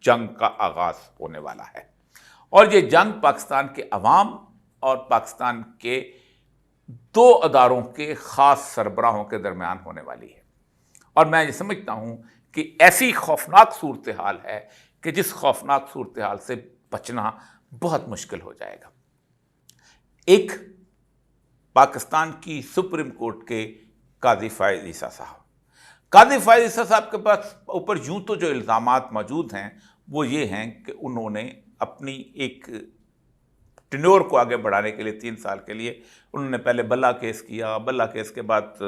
جنگ کا آغاز ہونے والا ہے، اور یہ جنگ پاکستان کے عوام اور پاکستان کے دو اداروں کے خاص سربراہوں کے درمیان ہونے والی ہے۔ اور میں یہ سمجھتا ہوں کہ ایسی خوفناک صورتحال ہے کہ جس خوفناک صورتحال سے بچنا بہت مشکل ہو جائے گا۔ ایک پاکستان کی سپریم کورٹ کے قاضی فائز عیسیٰ صاحب، قاضی فائز عیسیٰ صاحب کے پاس اوپر یوں تو جو الزامات موجود ہیں وہ یہ ہیں کہ انہوں نے اپنی ایک ٹینور کو آگے بڑھانے کے لیے 3 سال کے لیے انہوں نے پہلے بلا کیس کیا، بلا کیس کے بعد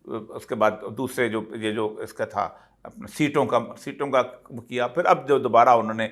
اس کے بعد دوسرے جو اس کا تھا اپنا سیٹوں کا کیا، پھر اب جو دوبارہ انہوں نے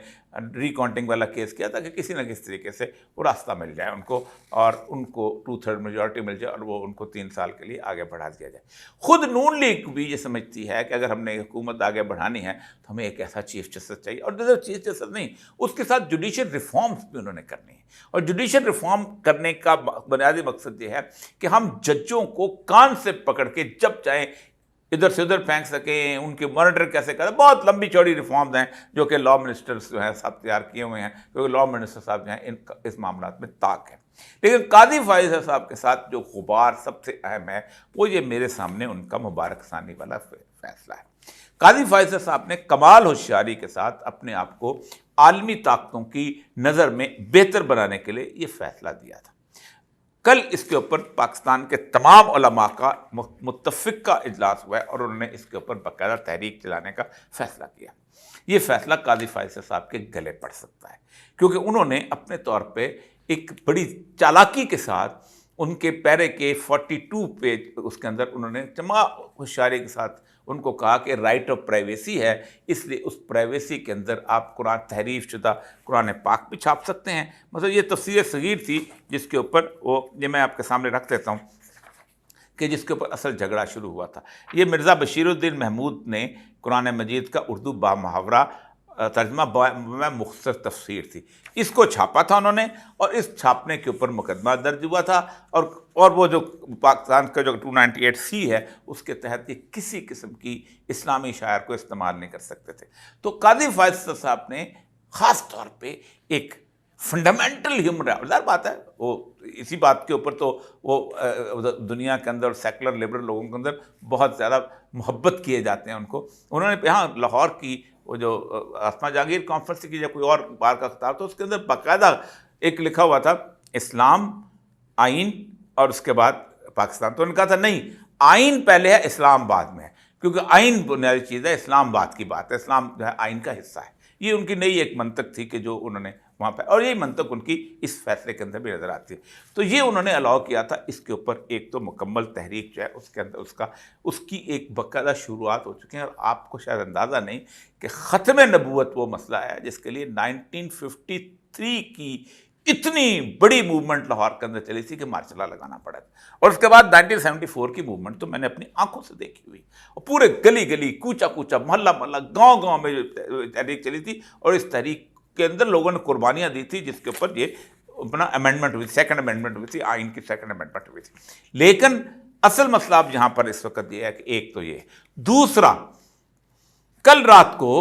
ری کاؤنٹنگ والا کیس کیا تھا کہ کسی نہ کسی طریقے سے وہ راستہ مل جائے ان کو، اور ان کو 2/3 میجورٹی مل جائے اور وہ ان کو 3 سال کے لیے آگے بڑھا دیا جائے۔ خود نون لیگ بھی یہ سمجھتی ہے کہ اگر ہم نے حکومت آگے بڑھانی ہے تو ہمیں ایک ایسا چیف جسٹس چاہیے، اور صرف چیف جسٹس نہیں، اس کے ساتھ جوڈیشل ریفارمز بھی انہوں نے کرنی ہے۔ اور جوڈیشل ریفارم کرنے کا بنیادی مقصد یہ ہے کہ ہم ججوں کو کان سے پکڑ کے جب چاہیں ادھر سے ادھر پھینک سکیں، ان کے مانیٹر کیسے کریں۔ بہت لمبی چوڑی ریفارمز ہیں جو کہ لا منسٹرز جو ہیں سب تیار کیے ہوئے ہیں، کیونکہ لا منسٹر صاحب جو ہیں اس معاملات میں طاق ہے۔ لیکن قاضی فائز صاحب کے ساتھ جو غبار سب سے اہم ہے وہ یہ میرے سامنے ان کا مبارک ثانی والا فیصلہ ہے۔ قاضی فائز صاحب نے کمال ہوشیاری کے ساتھ اپنے آپ کو عالمی طاقتوں کی نظر میں بہتر بنانے کے لیے یہ فیصلہ دیا تھا۔ کل اس کے اوپر پاکستان کے تمام علماء کا متفقہ اجلاس ہوا ہے اور انہوں نے اس کے اوپر باقاعدہ تحریک چلانے کا فیصلہ کیا۔ یہ فیصلہ قاضی فائز صاحب کے گلے پڑ سکتا ہے، کیونکہ انہوں نے اپنے طور پہ ایک بڑی چالاکی کے ساتھ ان کے پیرے کے 42 پیج اس کے اندر انہوں نے جمع ہوشیاری کے ساتھ ان کو کہا کہ رائٹ آف پرائیویسی ہے، اس لیے اس پرائیویسی کے اندر آپ قرآن تحریف شدہ قرآن پاک بھی چھاپ سکتے ہیں۔ مثلا یہ تفسیر صغیر تھی جس کے اوپر یہ میں آپ کے سامنے رکھ دیتا ہوں کہ جس کے اوپر اصل جھگڑا شروع ہوا تھا۔ یہ مرزا بشیر الدین محمود نے قرآن مجید کا اردو با محاورہ ترجمہ میں مختصر تفسیر تھی، اس کو چھاپا تھا انہوں نے، اور اس چھاپنے کے اوپر مقدمہ درج ہوا تھا، اور وہ جو پاکستان کا جو 298C ہے اس کے تحت یہ کسی قسم کی اسلامی شاعر کو استعمال نہیں کر سکتے تھے۔ تو قاضی فائز صاحب نے خاص طور پہ ایک فنڈامنٹل ہیومن رائٹ بات ہے، وہ اسی بات کے اوپر تو وہ دنیا کے اندر سیکولر لبرل لوگوں کے اندر بہت زیادہ محبت کیے جاتے ہیں ان کو۔ انہوں نے یہاں لاہور کی وہ جو آسما جہانگیر کانفرنس کی یا کوئی اور بار کا خطاب تھا، اس کے اندر باقاعدہ ایک لکھا ہوا تھا اسلام، آئین اور اس کے بعد پاکستان۔ تو انہوں نے کہا تھا نہیں، آئین پہلے ہے، اسلام بعد میں ہے، کیونکہ آئین بنیادی چیز ہے، اسلام بعد کی بات ہے، اسلام جو ہے آئین کا حصہ ہے۔ یہ ان کی نئی ایک منطق تھی کہ جو انہوں نے وہاں پہ، اور یہی منطق ان کی اس فیصلے کے اندر بھی نظر آتی ہے۔ تو یہ انہوں نے الاؤ کیا تھا، اس کے اوپر ایک تو مکمل تحریک جو ہے اس کے اندر اس کی ایک باقاعدہ شروعات ہو چکی ہیں، اور آپ کو شاید اندازہ نہیں کہ ختم نبوت وہ مسئلہ ہے جس کے لیے 1953 کی اتنی بڑی موومنٹ لاہور کے اندر چلی تھی کہ مارشل لا لگانا پڑا تھا، اور اس کے بعد 1974 کی موومنٹ تو میں نے اپنی آنکھوں سے دیکھی ہوئی، اور پورے گلی گلی، کوچا کوچا، محلہ محلہ، گاؤں گاؤں میں تحریک چلی تھی، اور اس تحریک کے اندر لوگوں نے قربانیاں دی تھی، جس کے اوپر یہ اپنا امینڈمنٹ ہوئی، سیکنڈ امینڈمنٹ ہوئی تھی، آئین کی سیکنڈ امینڈمنٹ ہوئی تھی۔ لیکن اصل مسئلہ اب یہاں پر اس وقت یہ ہے کہ ایک تو یہ، دوسرا کل رات کو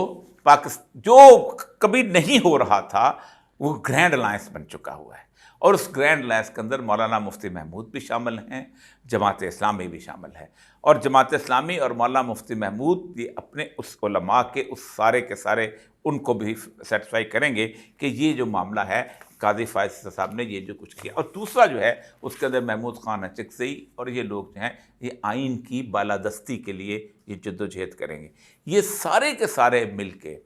پاکستان جو کبھی نہیں ہو رہا تھا وہ گرینڈ الائنس بن چکا ہوا ہے، اور اس گرینڈ الائنس کے اندر مولانا مفتی محمود بھی شامل ہیں، جماعت اسلامی بھی شامل ہے، اور جماعت اسلامی اور مولانا مفتی محمود یہ اپنے اس علماء کے اس سارے کے سارے ان کو بھی سیٹسفائی کریں گے کہ یہ جو معاملہ ہے قاضی فائز صاحب نے یہ جو کچھ کیا، اور دوسرا جو ہے اس کے اندر محمود خان اچکزئی اور یہ لوگ جو ہیں یہ آئین کی بالادستی کے لیے یہ جدوجہد کریں گے۔ یہ سارے کے سارے مل کے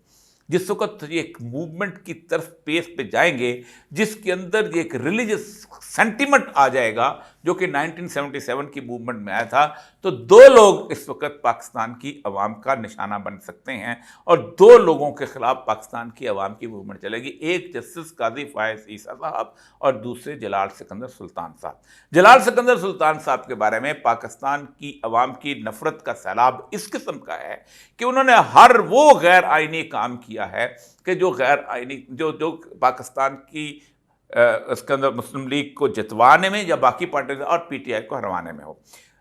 جس وقت یہ ایک موومنٹ کی طرف پیس پہ جائیں گے جس کے اندر یہ ایک ریلیجس سینٹیمنٹ آ جائے گا جو کہ 1977 کی موومنٹ میں آیا تھا، تو دو لوگ اس وقت پاکستان کی عوام کا نشانہ بن سکتے ہیں، اور دو لوگوں کے خلاف پاکستان کی عوام کی موومنٹ چلے گی، ایک جسٹس قاضی فائز عیسیٰ صاحب اور دوسرے جلال سکندر سلطان صاحب۔ جلال سکندر سلطان صاحب کے بارے میں پاکستان کی عوام کی نفرت کا سیلاب اس قسم کا ہے کہ انہوں نے ہر وہ غیر آئینی کام کیا ہے کہ جو غیر آئینی جو پاکستان کی اس کے اندر مسلم لیگ کو جتوانے میں یا باقی پارٹیز اور پی ٹی آئی کو ہروانے میں ہو۔